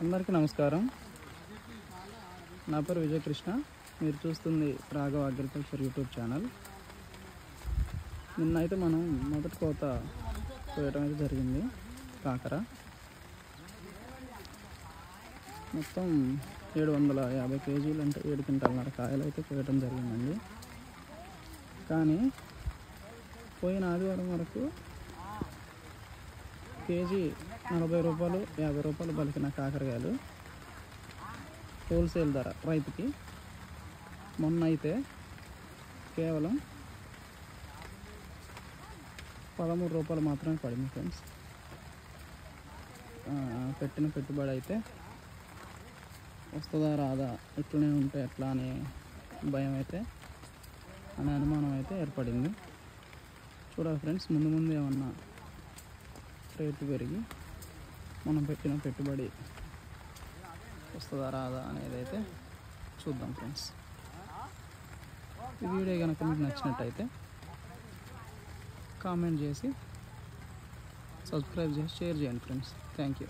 అందరికీ నమస్కారం. నా పేరు విజయకృష్ణ. మీరు చూస్తుంది రాఘవ అగ్రికల్చర్ యూట్యూబ్ ఛానల్. నిన్నైతే మనం మొదటి కోత కోయటం అయితే జరిగింది. కాకర మొత్తం 750 కేజీలు అంటే 7 క్వింటాలన్నర కాయలు అయితే కోయటం జరిగిందండి. కానీ పోయిన ఆదివారం వరకు కేజీ 40 రూపాయలు 50 రూపాయలు పలికిన కాకరకాయలు హోల్సేల్ ధర రైతుకి. మొన్న అయితే కేవలం 13 రూపాయలు మాత్రమే పడింది ఫ్రెండ్స్. పెట్టిన పెట్టుబడి అయితే వస్తుందా రాదా, ఇట్లనే ఉంటే ఎట్లా అనే భయం అయితే అనే అనుమానం అయితే ఏర్పడింది. చూడాలి ఫ్రెండ్స్, ముందు ముందు ఏమన్నా రేట్లు పెరిగి మనం పెట్టిన పెట్టుబడి వస్తుందా రాదా అనేది అయితే చూద్దాం ఫ్రెండ్స్. ఈ వీడియో కనుక మీకు నచ్చినట్టయితే కామెంట్ చేసి సబ్స్క్రైబ్ చేసి షేర్ చేయండి ఫ్రెండ్స్. Thank you.